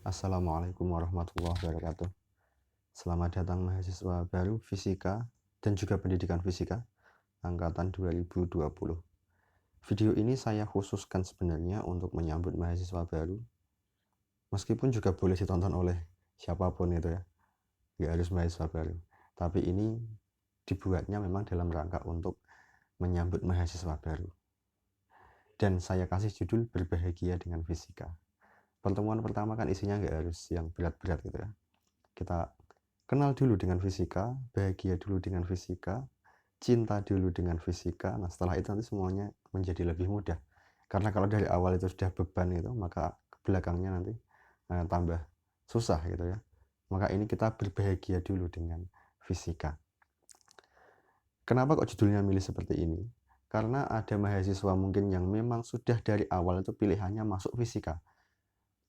Assalamualaikum warahmatullahi wabarakatuh. Selamat datang mahasiswa baru Fisika dan juga Pendidikan Fisika angkatan 2020. Video ini saya khususkan sebenarnya untuk menyambut mahasiswa baru. Meskipun juga boleh ditonton oleh siapapun itu ya, nggak harus mahasiswa baru. Tapi ini dibuatnya memang dalam rangka untuk menyambut mahasiswa baru. Dan saya kasih judul Berbahagia dengan Fisika. Pertemuan pertama kan isinya nggak harus yang berat-berat gitu ya. Kita kenal dulu dengan fisika, bahagia dulu dengan fisika, cinta dulu dengan fisika. Nah, setelah itu nanti semuanya menjadi lebih mudah. Karena kalau dari awal itu sudah beban itu, maka belakangnya nanti tambah susah gitu ya. Maka ini kita berbahagia dulu dengan fisika. Kenapa kok judulnya milih seperti ini? Karena ada mahasiswa mungkin yang memang sudah dari awal itu pilihannya masuk fisika.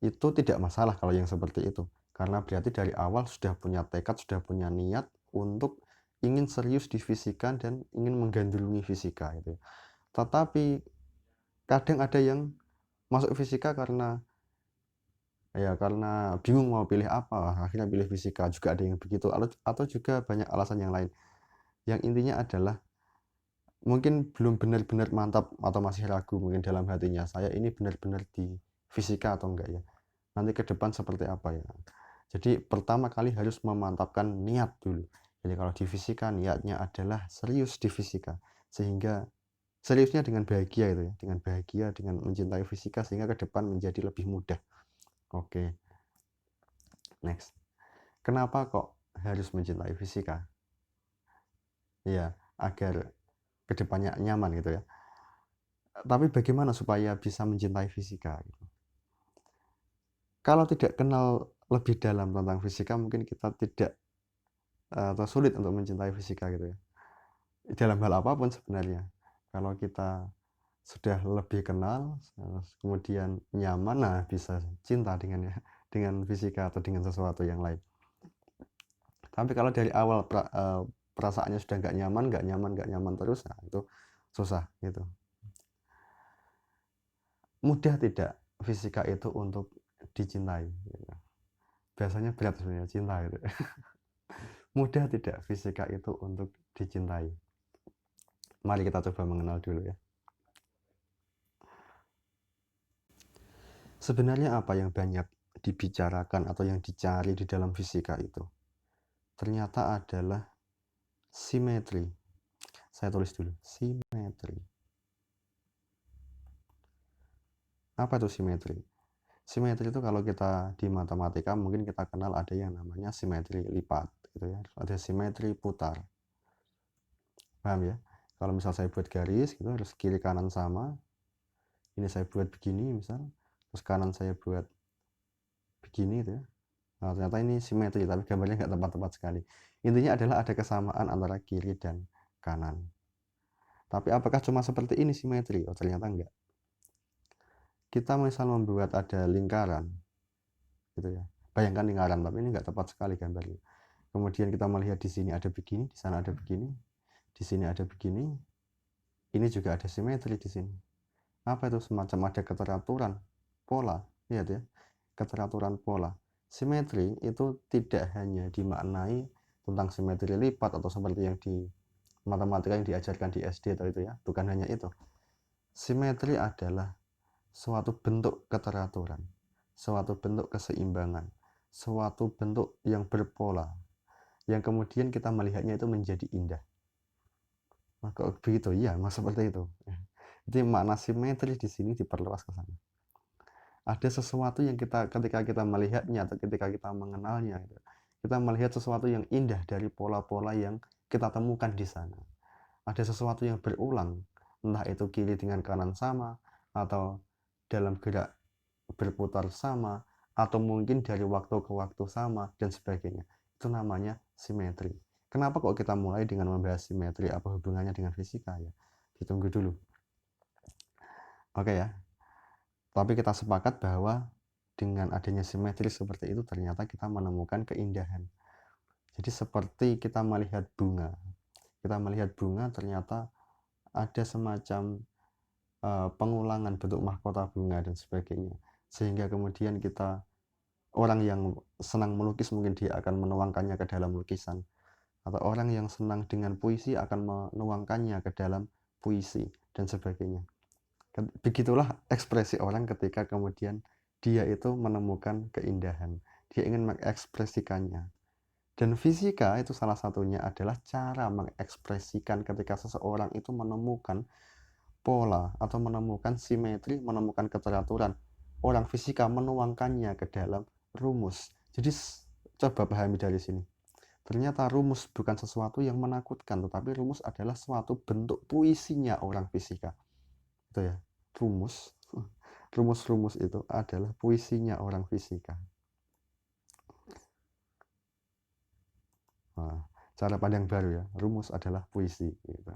Itu tidak masalah kalau yang seperti itu. Karena berarti dari awal sudah punya tekad, sudah punya niat untuk ingin serius di fisika dan ingin menggandrungi fisika itu. Tetapi kadang ada yang masuk fisika karena bingung mau pilih apa, akhirnya pilih fisika. Juga ada yang begitu atau juga banyak alasan yang lain. Yang intinya adalah mungkin belum benar-benar mantap atau masih ragu mungkin dalam hatinya, saya ini benar-benar di fisika atau enggak ya. Nanti ke depan seperti apa ya. Jadi pertama kali harus memantapkan niat dulu. Jadi kalau di fisika niatnya adalah serius di fisika. Sehingga seriusnya dengan bahagia itu ya, dengan bahagia, dengan mencintai fisika sehingga ke depan menjadi lebih mudah. Oke. Next. Kenapa kok harus mencintai fisika? Ya, agar kedepannya nyaman gitu ya. Tapi bagaimana supaya bisa mencintai fisika gitu? Kalau tidak kenal lebih dalam tentang fisika mungkin kita tidak atau sulit untuk mencintai fisika gitu ya. Dalam hal apapun sebenarnya. Kalau kita sudah lebih kenal, kemudian nyaman, nah bisa cinta dengan ya, dengan fisika atau dengan sesuatu yang lain. Tapi kalau dari awal perasaannya sudah nggak nyaman terus, nah itu susah gitu. Mudah tidak fisika itu untuk dicintai? Gitu. Biasanya berat sebenarnya cinta gitu. Mudah tidak fisika itu untuk dicintai? Mari kita coba mengenal dulu ya. Sebenarnya apa yang banyak dibicarakan atau yang dicari di dalam fisika itu? Ternyata adalah simetri. Saya tulis dulu, simetri. Apa itu simetri? Simetri itu kalau kita di matematika mungkin kita kenal ada yang namanya simetri lipat gitu ya. Ada simetri putar. Paham ya? Kalau misal saya buat garis gitu harus kiri kanan sama. Ini saya buat begini misal, terus kanan saya buat begini gitu ya. Nah, ternyata ini simetri tapi gambarnya nggak tepat-tepat sekali. Intinya adalah ada kesamaan antara kiri dan kanan. Tapi apakah cuma seperti ini simetri? Oh, ternyata enggak. Kita misal membuat ada lingkaran gitu ya. Bayangkan lingkaran, tapi ini enggak tepat sekali gambarnya. Kemudian kita melihat di sini ada begini, di sana ada begini, di sini ada begini. Ini juga ada simetri di sini. Apa itu? Semacam ada keteraturan pola, lihat ya. Keteraturan pola. Simetri itu tidak hanya dimaknai tentang simetri lipat atau seperti yang di matematika yang diajarkan di SD atau itu ya, bukan hanya itu. Simetri adalah suatu bentuk keteraturan, suatu bentuk keseimbangan, suatu bentuk yang berpola, yang kemudian kita melihatnya itu menjadi indah. Maka begitu, iya, mas seperti itu. Jadi makna simetri di sini diperluas ke sana. Ada sesuatu yang ketika kita melihatnya atau ketika kita mengenalnya, kita melihat sesuatu yang indah dari pola-pola yang kita temukan di sana. Ada sesuatu yang berulang, entah itu kiri dengan kanan sama, atau dalam gerak berputar sama, atau mungkin dari waktu ke waktu sama, dan sebagainya. Itu namanya simetri. Kenapa kok kita mulai dengan membahas simetri? Apa hubungannya dengan fisika ya? Ditunggu dulu. Oke ya. Tapi kita sepakat bahwa dengan adanya simetri seperti itu ternyata kita menemukan keindahan. Jadi seperti kita melihat bunga. Kita melihat bunga ternyata ada semacam pengulangan bentuk mahkota bunga dan sebagainya. Sehingga kemudian kita Orang yang senang melukis mungkin dia akan menuangkannya ke dalam lukisan, atau orang yang senang dengan puisi akan menuangkannya ke dalam puisi, dan sebagainya. Begitulah ekspresi orang ketika kemudian dia itu menemukan keindahan, dia ingin mengekspresikannya. Dan fisika itu salah satunya adalah cara mengekspresikan ketika seseorang itu menemukan pola atau menemukan simetri, menemukan keteraturan. Orang fisika menuangkannya ke dalam rumus. Jadi coba pahami dari sini. Ternyata rumus bukan sesuatu yang menakutkan, tetapi rumus adalah suatu bentuk puisinya orang fisika. Itu ya, rumus. Rumus-rumus itu adalah puisinya orang fisika. Nah, cara pandang baru ya, rumus adalah puisi gitu.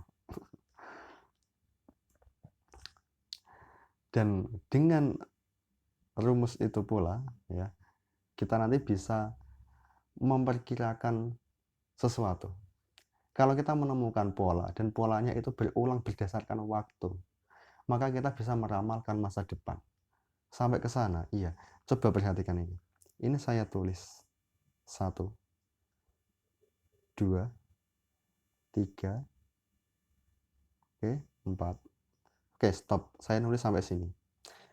Dan dengan rumus itu pula ya, kita nanti bisa memperkirakan sesuatu. Kalau kita menemukan pola dan polanya itu berulang berdasarkan waktu, maka kita bisa meramalkan masa depan. Sampai ke sana, iya. Coba perhatikan ini. Ini saya tulis 1, 2, 3, oke, 4. Oke, stop. Saya nulis sampai sini.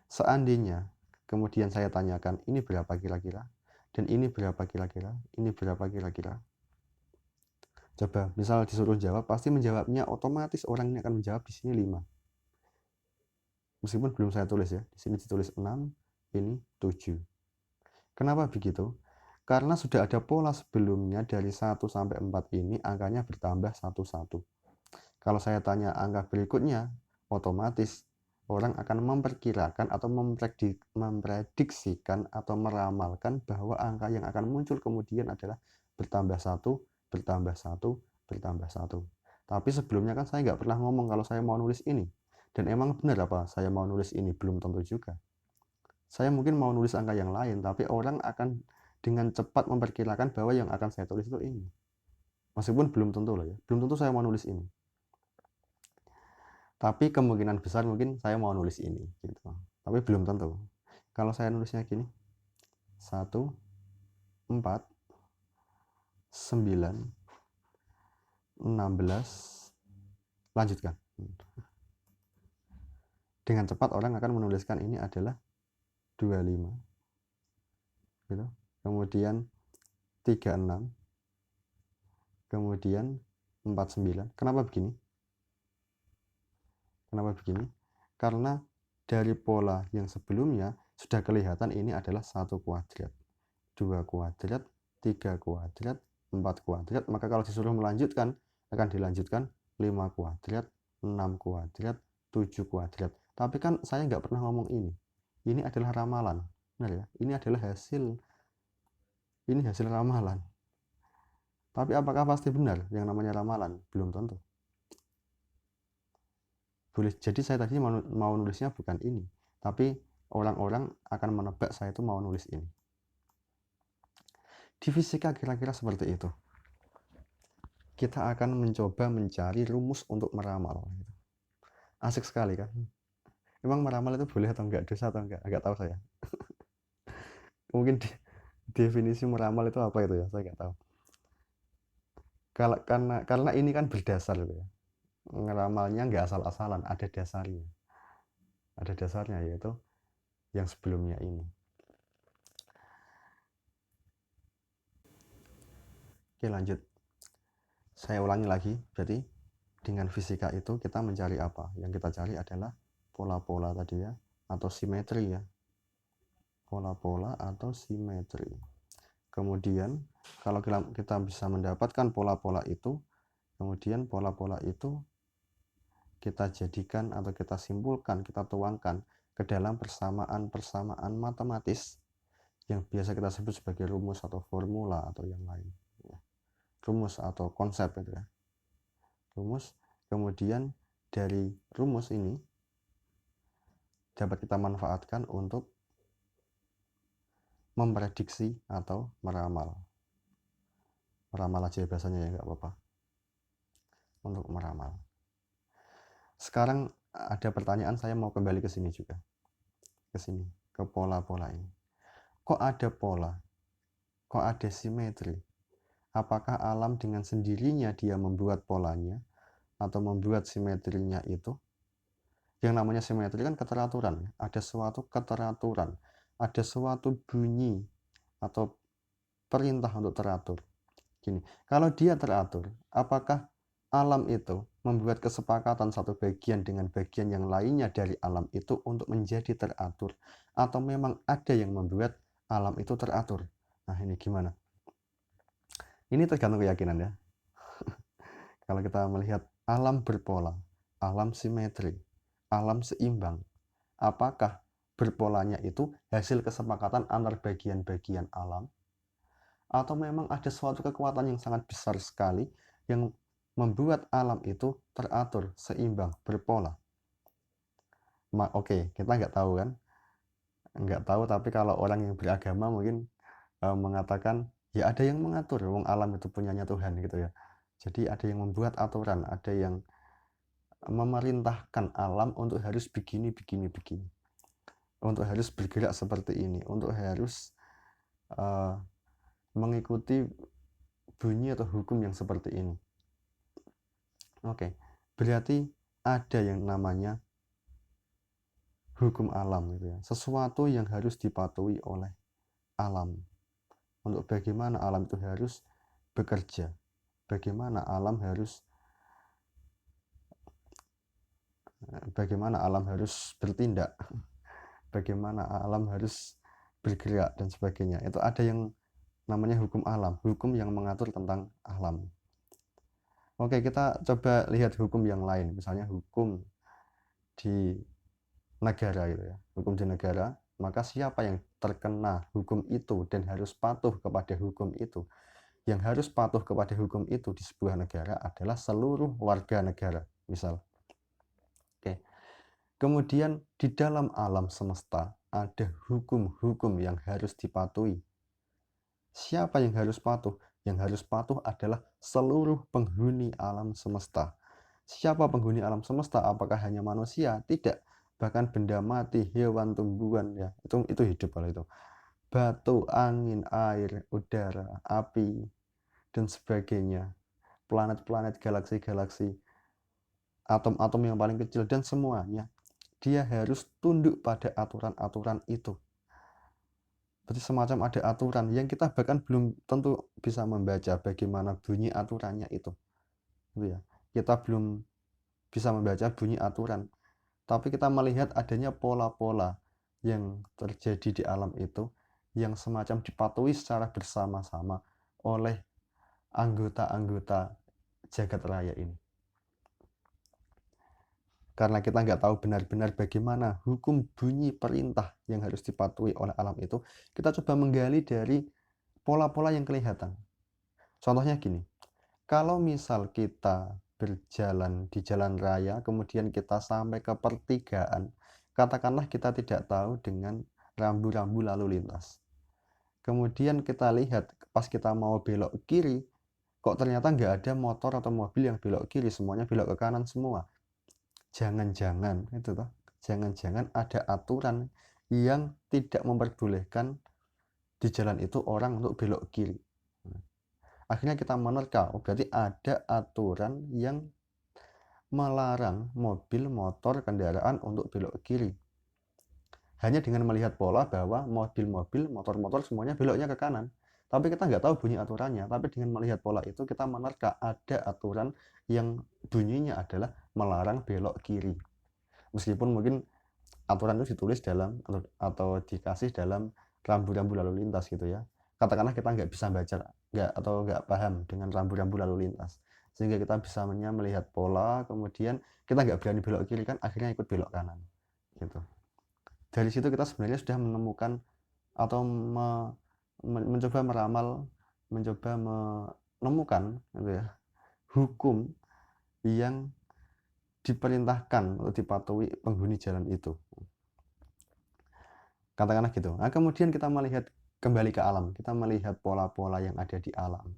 Seandainya kemudian saya tanyakan, ini berapa kira-kira? Dan ini berapa kira-kira? Ini berapa kira-kira? Coba, misal disuruh jawab, pasti menjawabnya otomatis orang ini akan menjawab di sini 5. Meskipun belum saya tulis ya. Di sini ditulis 6, ini 7. Kenapa begitu? Karena sudah ada pola sebelumnya dari 1 sampai 4 ini angkanya bertambah 1-1. Kalau saya tanya angka berikutnya, otomatis orang akan memperkirakan atau memprediksikan atau meramalkan bahwa angka yang akan muncul kemudian adalah bertambah 1, bertambah 1, bertambah 1. Tapi sebelumnya kan saya nggak pernah ngomong kalau saya mau nulis ini. Dan emang benar apa saya mau nulis ini? Belum tentu juga. Saya mungkin mau nulis angka yang lain, tapi orang akan dengan cepat memperkirakan bahwa yang akan saya tulis itu ini. Meskipun belum tentu loh ya, belum tentu saya mau nulis ini. Tapi kemungkinan besar mungkin saya mau nulis ini gitu. Tapi belum tentu. Kalau saya nulisnya gini, 1, 4, 9, 16, lanjutkan. Dengan cepat orang akan menuliskan ini adalah 25 gitu. Kemudian 36, kemudian 49. Kenapa begini? Kenapa begini? Karena dari pola yang sebelumnya sudah kelihatan ini adalah 1 kuadrat, 2 kuadrat, 3 kuadrat, 4 kuadrat. Maka kalau disuruh melanjutkan, akan dilanjutkan 5 kuadrat, 6 kuadrat, 7 kuadrat. Tapi kan saya nggak pernah ngomong ini. Ini adalah ramalan. Benar ya? Ini adalah hasil. Ini hasil ramalan. Tapi apakah pasti benar yang namanya ramalan? Belum tentu. Boleh jadi saya tadi mau nulisnya bukan ini, tapi orang-orang akan menebak saya itu mau nulis ini. Di fisika kira-kira seperti itu. Kita akan mencoba mencari rumus untuk meramal. Asik sekali kan? Emang meramal itu boleh atau enggak, dosa atau enggak? Enggak tahu saya. Mungkin definisi meramal itu apa itu ya? Saya enggak tahu. Karena ini kan berdasar gitu ya. Ngeramalnya enggak asal-asalan, ada dasarnya. Ada dasarnya yaitu yang sebelumnya ini. Oke, lanjut. Saya ulangi lagi, berarti dengan fisika itu kita mencari apa? Yang kita cari adalah pola-pola tadi ya, atau simetri ya. Pola-pola atau simetri. Kemudian kalau kita bisa mendapatkan pola-pola itu, kemudian pola-pola itu kita jadikan atau kita simpulkan, kita tuangkan ke dalam persamaan-persamaan matematis yang biasa kita sebut sebagai rumus atau formula atau yang lain. Rumus atau konsep itu ya. Rumus, kemudian dari rumus ini dapat kita manfaatkan untuk memprediksi atau meramal. Meramal aja bahasanya ya, nggak apa-apa. Untuk meramal. Sekarang ada pertanyaan, saya mau kembali ke sini juga. Ke sini, ke pola-pola ini. kok ada pola, kok ada simetri. Apakah alam dengan sendirinya dia membuat polanya atau membuat simetrinya itu? Yang namanya simetri kan keteraturan, ada suatu keteraturan, ada suatu bunyi atau perintah untuk teratur. Gini, kalau dia teratur, apakah alam itu membuat kesepakatan satu bagian dengan bagian yang lainnya dari alam itu untuk menjadi teratur, atau memang ada yang membuat alam itu teratur? Nah, ini gimana? Ini tergantung keyakinan ya. Kalau kita melihat alam berpola, alam simetri, alam seimbang, apakah berpolanya itu hasil kesepakatan antar bagian-bagian alam, atau memang ada suatu kekuatan yang sangat besar sekali yang membuat alam itu teratur, seimbang, berpola? Oke, kita nggak tahu kan? Nggak tahu, tapi kalau orang yang beragama mungkin mengatakan, ya ada yang mengatur, wong alam itu punyanya Tuhan gitu ya. Jadi ada yang membuat aturan, ada yang memerintahkan alam untuk harus begini, begini, begini. Untuk harus bergerak seperti ini, untuk harus mengikuti bunyi atau hukum yang seperti ini. Oke, berarti ada yang namanya hukum alam gitu ya. Sesuatu yang harus dipatuhi oleh alam. Untuk bagaimana alam itu harus bekerja. Bagaimana alam harus bertindak. Bagaimana alam harus bergerak dan sebagainya. Itu ada yang namanya hukum alam, hukum yang mengatur tentang alam. Oke, kita coba lihat hukum yang lain, misalnya hukum di negara gitu ya. Hukum di negara, maka siapa yang terkena hukum itu dan harus patuh kepada hukum itu? Yang harus patuh kepada hukum itu di sebuah negara adalah seluruh warga negara, misal. Oke. Kemudian di dalam alam semesta ada hukum-hukum yang harus dipatuhi. Siapa yang harus patuh? Yang harus patuh adalah seluruh penghuni alam semesta. Siapa penghuni alam semesta? Apakah hanya manusia? Tidak. Bahkan benda mati, hewan, tumbuhan, ya itu hidup kalau itu. Batu, angin, air, udara, api, dan sebagainya. Planet-planet, galaksi-galaksi, atom-atom yang paling kecil, dan semuanya. Dia harus tunduk pada aturan-aturan itu. Berarti semacam ada aturan yang kita bahkan belum tentu bisa membaca bagaimana bunyi aturannya itu ya. Kita belum bisa membaca bunyi aturan, tapi kita melihat adanya pola-pola yang terjadi di alam itu yang semacam dipatuhi secara bersama-sama oleh anggota-anggota jagat raya ini. Karena kita nggak tahu benar-benar bagaimana hukum bunyi perintah yang harus dipatuhi oleh alam itu, kita coba menggali dari pola-pola yang kelihatan. Contohnya gini, kalau misal kita berjalan di jalan raya, kemudian kita sampai ke pertigaan, katakanlah kita tidak tahu dengan rambu-rambu lalu lintas. Kemudian kita lihat pas kita mau belok kiri, kok ternyata nggak ada motor atau mobil yang belok kiri, semuanya belok ke kanan semua. Jangan-jangan itu toh, jangan-jangan ada aturan yang tidak memperbolehkan di jalan itu orang untuk belok kiri. Akhirnya kita menerka, berarti ada aturan yang melarang mobil, motor, kendaraan untuk belok kiri. Hanya dengan melihat pola bahwa mobil-mobil, motor-motor semuanya beloknya ke kanan. Tapi kita nggak tahu bunyi aturannya. Tapi dengan melihat pola itu kita menerka ada aturan yang bunyinya adalah melarang belok kiri. Meskipun mungkin aturan itu ditulis dalam atau dikasih dalam rambu-rambu lalu lintas gitu ya. Katakanlah kita nggak bisa baca nggak paham dengan rambu-rambu lalu lintas, sehingga kita bisa melihat pola, kemudian kita nggak berani belok kiri kan, akhirnya ikut belok kanan gitu. Dari situ kita sebenarnya sudah menemukan atau mencoba meramal, mencoba menemukan gitu ya, hukum yang diperintahkan untuk dipatuhi penghuni jalan itu. Katakanlah gitu. Nah, kemudian kita melihat kembali ke alam, kita melihat pola-pola yang ada di alam.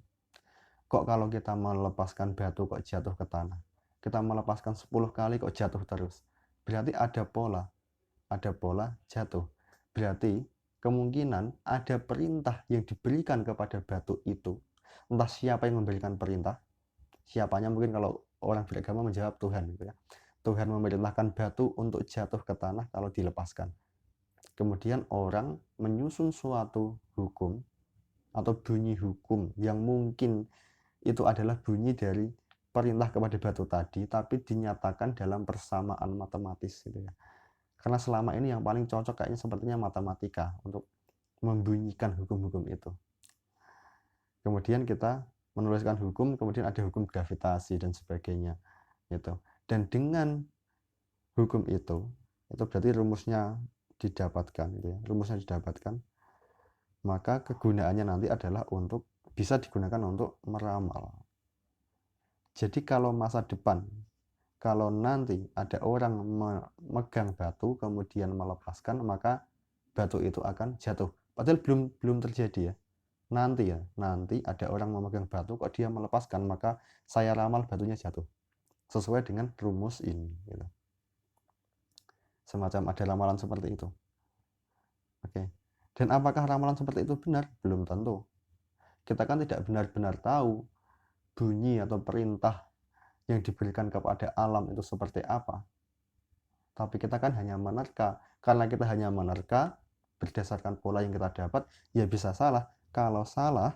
Kok kalau kita melepaskan batu kok jatuh ke tanah? Kita melepaskan 10 kali kok jatuh terus? Berarti ada pola jatuh. Berarti kemungkinan ada perintah yang diberikan kepada batu itu. Entah siapa yang memberikan perintah, siapanya mungkin kalau orang beragama menjawab Tuhan gitu ya. Tuhan memerintahkan batu untuk jatuh ke tanah kalau dilepaskan. Kemudian orang menyusun suatu hukum atau bunyi hukum yang mungkin itu adalah bunyi dari perintah kepada batu tadi, tapi dinyatakan dalam persamaan matematis gitu ya. Karena selama ini yang paling cocok kayaknya sepertinya matematika untuk membunyikan hukum-hukum itu. Kemudian kita menuliskan hukum, kemudian ada hukum gravitasi dan sebagainya gitu. Dan dengan hukum itu berarti rumusnya didapatkan gitu ya. Rumusnya didapatkan, maka kegunaannya nanti adalah untuk bisa digunakan untuk meramal. Jadi kalau masa depan, kalau nanti ada orang memegang batu kemudian melepaskan, maka batu itu akan jatuh. Padahal belum terjadi ya. Nanti ada orang memegang batu kok dia melepaskan, maka saya ramal batunya jatuh. Sesuai dengan rumus ini gitu. Semacam ada ramalan seperti itu. Oke. Dan apakah ramalan seperti itu benar? Belum tentu. Kita kan tidak benar-benar tahu bunyi atau perintah yang diberikan kepada alam itu seperti apa. Tapi kita kan hanya menerka. Karena kita hanya menerka berdasarkan pola yang kita dapat, ya bisa salah. Kalau salah,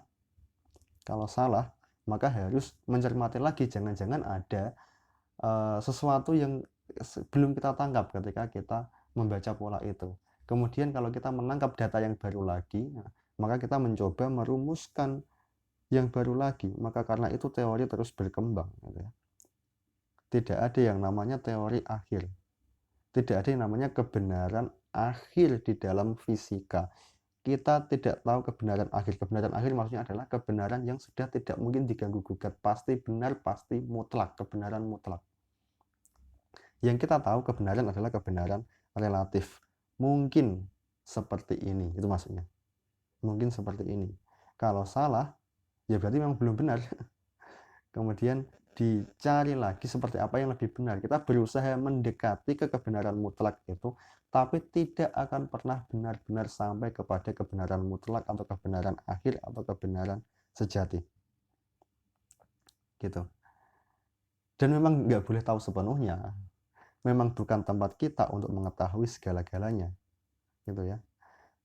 maka harus mencermati lagi. Jangan-jangan ada sesuatu yang belum kita tangkap ketika kita membaca pola itu. Kemudian kalau kita menangkap data yang baru lagi, maka kita mencoba merumuskan yang baru lagi. Maka karena itu teori terus berkembang gitu ya. Tidak ada yang namanya teori akhir. Tidak ada yang namanya kebenaran akhir di dalam fisika. Kita tidak tahu kebenaran akhir. Kebenaran akhir maksudnya adalah kebenaran yang sudah tidak mungkin diganggu-gugat. Pasti benar, pasti mutlak. Kebenaran mutlak. Yang kita tahu kebenaran adalah kebenaran relatif. Mungkin seperti ini. Itu maksudnya. Mungkin seperti ini. Kalau salah, ya berarti memang belum benar. Kemudian dicari lagi seperti apa yang lebih benar. Kita berusaha mendekati ke kebenaran mutlak itu, tapi tidak akan pernah benar-benar sampai kepada kebenaran mutlak atau kebenaran akhir atau kebenaran sejati. Gitu. Dan memang nggak boleh tahu sepenuhnya. Memang bukan tempat kita untuk mengetahui segala-galanya. Gitu ya.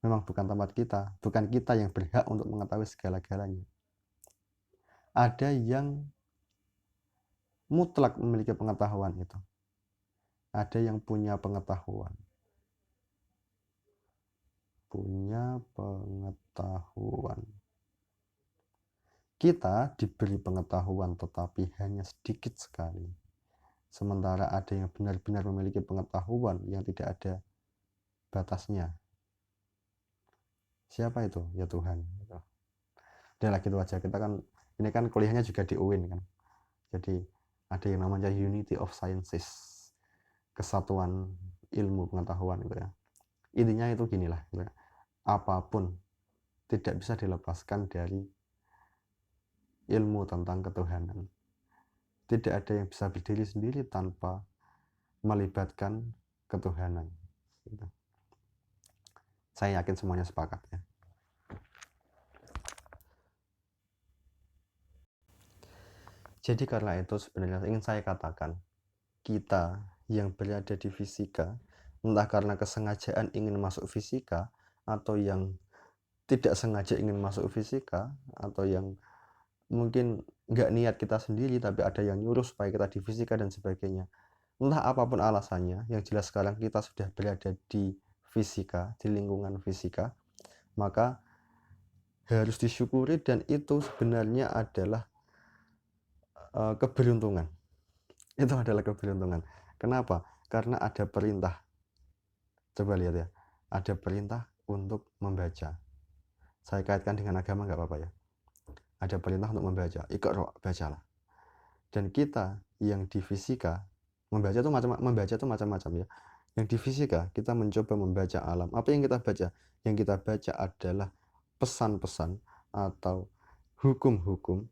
Memang bukan tempat kita, bukan kita yang berhak untuk mengetahui segala-galanya. Ada yang mutlak memiliki pengetahuan itu. Ada yang punya pengetahuan. Kita diberi pengetahuan tetapi hanya sedikit sekali. Sementara ada yang benar-benar memiliki pengetahuan yang tidak ada batasnya. Siapa itu? Ya Tuhan. Udah lah gitu aja. Kita kan ini kan kuliahnya juga di UIN kan. Jadi ada yang namanya Unity of Sciences, kesatuan ilmu pengetahuan gitu ya. Intinya itu ginilah gitu ya. Apapun tidak bisa dilepaskan dari ilmu tentang ketuhanan. Tidak ada yang bisa berdiri sendiri tanpa melibatkan ketuhanan gitu. Saya yakin semuanya sepakat ya. Jadi karena itu sebenarnya ingin saya katakan, kita yang berada di fisika, entah karena kesengajaan ingin masuk fisika, atau yang tidak sengaja ingin masuk fisika, atau yang mungkin nggak niat kita sendiri, tapi ada yang nyuruh supaya kita di fisika dan sebagainya. Entah apapun alasannya, yang jelas sekarang kita sudah berada di fisika, di lingkungan fisika, maka harus disyukuri dan itu sebenarnya adalah keberuntungan. Itu adalah keberuntungan. Kenapa? Karena ada perintah. Coba lihat ya, ada perintah untuk membaca. Saya kaitkan dengan agama nggak apa-apa ya. Ada perintah untuk membaca. Iqra, bacalah. Dan kita yang di fisika membaca itu macam-macam ya. Yang di fisika kita mencoba membaca alam. Apa yang kita baca? Yang kita baca adalah pesan-pesan atau hukum-hukum,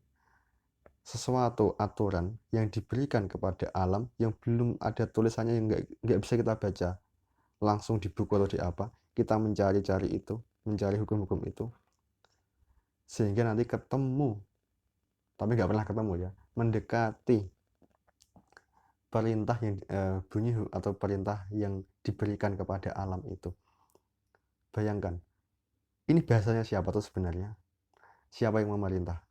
sesuatu aturan yang diberikan kepada alam yang belum ada tulisannya, yang nggak bisa kita baca langsung di buku atau di apa. Kita mencari-cari itu, mencari hukum-hukum itu, sehingga nanti ketemu, tapi nggak pernah ketemu ya, mendekati perintah yang bunyi atau perintah yang diberikan kepada alam itu. Bayangkan, ini bahasanya siapa tuh sebenarnya? Siapa yang memerintah?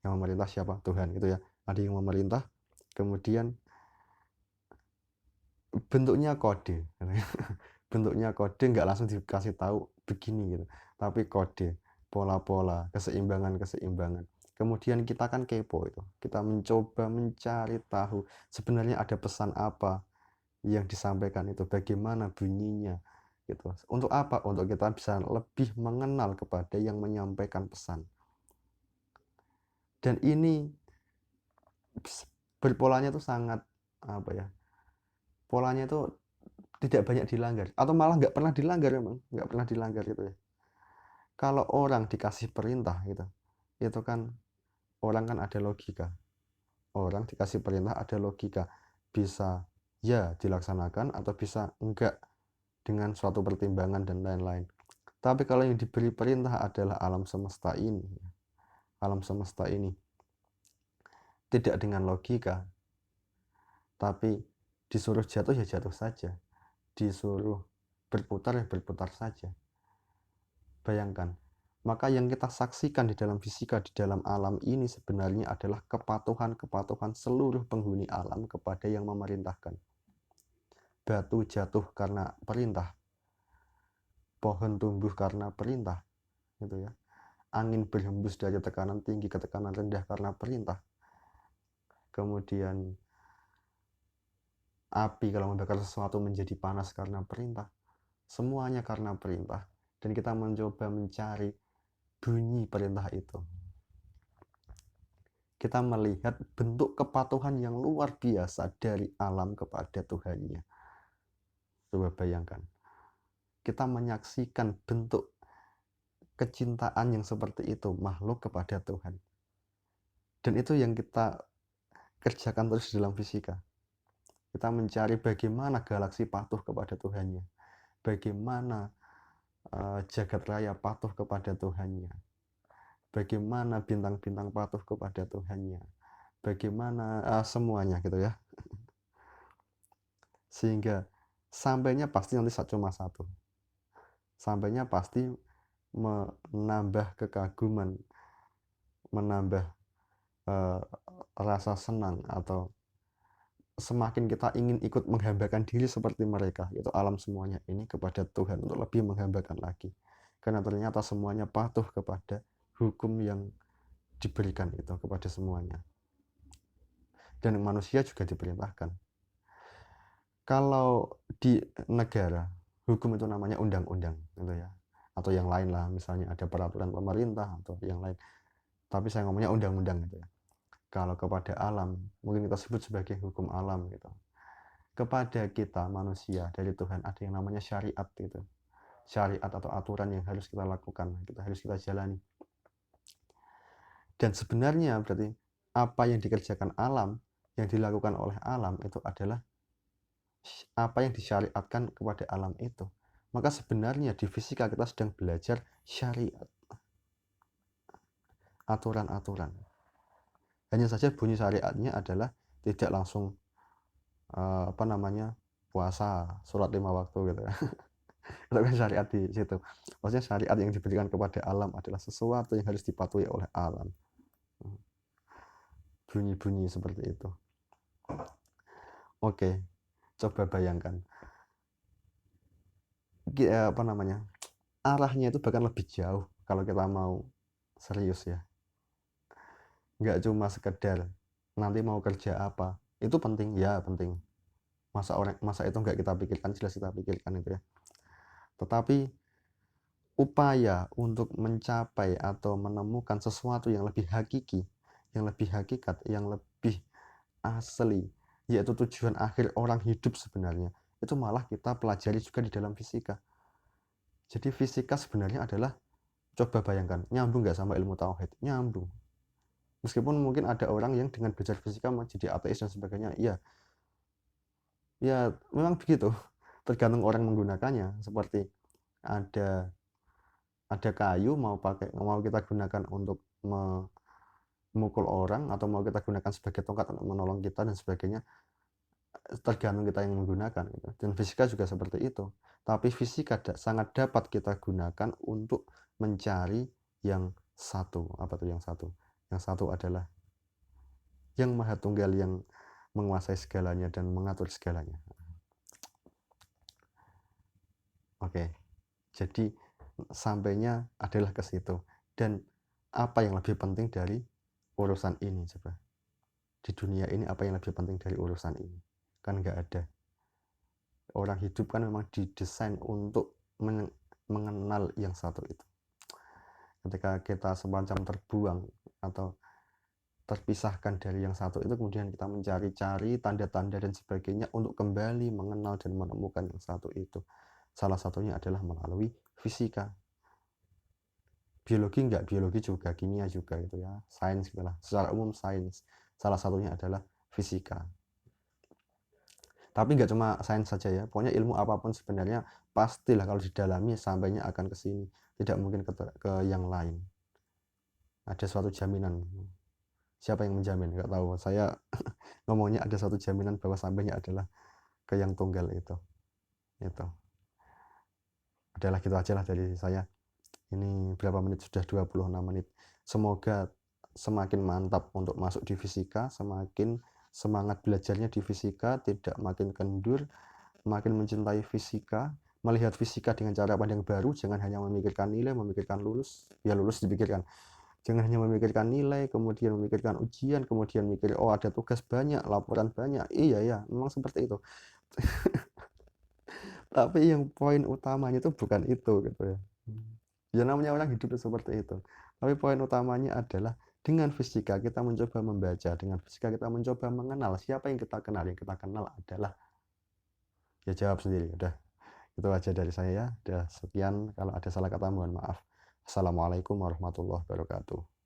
Yang memerintah siapa? Tuhan gitu ya. Ada yang memerintah, kemudian bentuknya kode. Bentuknya kode, nggak langsung dikasih tahu begini gitu, tapi kode, pola-pola, keseimbangan. Kemudian kita kan kepo itu, kita mencoba mencari tahu sebenarnya ada pesan apa yang disampaikan itu, bagaimana bunyinya gitu. Untuk apa? Untuk kita bisa lebih mengenal kepada yang menyampaikan pesan. Dan ini berpolanya itu sangat apa ya? Polanya itu tidak banyak dilanggar, atau malah nggak pernah dilanggar, memang nggak pernah dilanggar gitu ya. Kalau orang dikasih perintah gitu, itu kan orang kan ada logika. Orang dikasih perintah ada logika, bisa ya dilaksanakan atau bisa enggak dengan suatu pertimbangan dan lain-lain. Tapi kalau yang diberi perintah adalah alam semesta ini, tidak dengan logika, tapi disuruh jatuh ya jatuh saja, disuruh berputar ya berputar saja. Bayangkan, maka yang kita saksikan di dalam fisika, di dalam alam ini sebenarnya adalah kepatuhan seluruh penghuni alam kepada yang memerintahkan. Batu jatuh karena perintah, pohon tumbuh karena perintah, gitu ya. Angin berhembus dari tekanan tinggi ke tekanan rendah karena perintah. Kemudian api kalau membakar sesuatu menjadi panas karena perintah. Semuanya karena perintah. Dan kita mencoba mencari bunyi perintah itu. Kita melihat bentuk kepatuhan yang luar biasa dari alam kepada Tuhannya. Coba bayangkan. Kita menyaksikan bentuk kecintaan yang seperti itu, makhluk kepada Tuhan. Dan itu yang kita kerjakan terus dalam fisika. Kita mencari bagaimana galaksi patuh kepada Tuhannya. Bagaimana jagat raya patuh kepada Tuhannya. Bagaimana bintang-bintang patuh kepada Tuhannya. Bagaimana semuanya gitu ya. Sehingga sampainya pasti nanti cuma satu. Sampainya pasti menambah kekaguman, menambah rasa senang, atau semakin kita ingin ikut menghambakan diri seperti mereka, yaitu alam semuanya ini kepada Tuhan untuk lebih menghambakan lagi. Karena ternyata semuanya patuh kepada hukum yang diberikan itu kepada semuanya. Dan manusia juga diperintahkan. Kalau di negara, hukum itu namanya undang-undang gitu ya. Atau yang lain lah, misalnya ada peraturan pemerintah atau yang lain. Tapi saya ngomongnya undang-undang gitu ya. Kalau kepada alam, mungkin kita sebut sebagai hukum alam gitu. Kepada kita manusia dari Tuhan ada yang namanya syariat gitu. Syariat atau aturan yang harus kita lakukan, harus kita jalani. Dan sebenarnya berarti apa yang dikerjakan alam, yang dilakukan oleh alam itu adalah apa yang disyariatkan kepada alam itu. Maka sebenarnya di fisika kita sedang belajar syariat, aturan-aturan. Hanya saja bunyi syariatnya adalah tidak langsung puasa, sholat 5 waktu gitu ya. Itu kan syariat di situ. Maksudnya syariat yang diberikan kepada alam adalah sesuatu yang harus dipatuhi oleh alam. Bunyi-bunyi seperti itu. Oke, coba bayangkan. Arahnya itu bahkan lebih jauh kalau kita mau serius ya. Nggak cuma sekedar nanti mau kerja apa. Itu penting, ya penting. Masa itu nggak kita pikirkan, jelas kita pikirkan itu ya. Tetapi upaya untuk mencapai atau menemukan sesuatu yang lebih hakiki, yang lebih hakikat, yang lebih asli, yaitu tujuan akhir orang hidup sebenarnya, itu malah kita pelajari juga di dalam fisika. Jadi fisika sebenarnya adalah, coba bayangkan, nyambung nggak sama ilmu tauhid? Nyambung. Meskipun mungkin ada orang yang dengan belajar fisika mau jadi ateis dan sebagainya, iya. Ya memang begitu, tergantung orang menggunakannya. Seperti ada ada kayu mau kita gunakan untuk memukul orang atau mau kita gunakan sebagai tongkat untuk menolong kita dan sebagainya, tergantung kita yang menggunakan gitu. Dan fisika juga seperti itu. Tapi fisika sangat dapat kita gunakan untuk mencari yang satu. Apa tuh yang satu? Yang satu adalah yang Maha Tunggal, yang menguasai segalanya dan mengatur segalanya. Oke. Jadi sampainya adalah ke situ. Dan apa yang lebih penting dari urusan ini coba? Di dunia ini apa yang lebih penting dari urusan ini? Kan nggak ada. Orang hidup kan memang didesain untuk mengenal yang satu itu. Ketika kita semacam terbuang atau terpisahkan dari yang satu itu, kemudian kita mencari-cari tanda-tanda dan sebagainya untuk kembali mengenal dan menemukan yang satu itu. Salah satunya adalah melalui fisika. Biologi enggak, biologi juga, kimia juga gitu ya, sains gitulah. Secara umum sains. Salah satunya adalah fisika. Tapi nggak cuma sains saja ya, pokoknya ilmu apapun sebenarnya pastilah kalau didalami sampainya akan ke sini, tidak mungkin ke yang lain. Ada suatu jaminan. Siapa yang menjamin? Nggak tahu. Saya ngomongnya ada suatu jaminan bahwa sampainya adalah ke yang tunggal itu. Itu. Adalah gitu aja lah dari saya. Ini berapa menit? Sudah 26 menit. Semoga semakin mantap untuk masuk di fisika, semakin semangat belajarnya di fisika, tidak makin kendur, makin mencintai fisika, melihat fisika dengan cara pandang baru, jangan hanya memikirkan nilai, memikirkan lulus, ya lulus dipikirkan. Jangan hanya memikirkan nilai, kemudian memikirkan ujian, kemudian mikir, oh ada tugas banyak, laporan banyak. Iya ya, memang seperti itu. Tapi yang poin utamanya itu bukan itu gitu ya. Ya namanya orang hidup seperti itu. Tapi poin utamanya adalah dengan fisika kita mencoba membaca, dengan fisika kita mencoba mengenal siapa yang kita kenal. Yang kita kenal adalah, ya jawab sendiri. Udah, itu aja dari saya. Udah sekian, kalau ada salah kata mohon maaf. Assalamualaikum warahmatullahi wabarakatuh.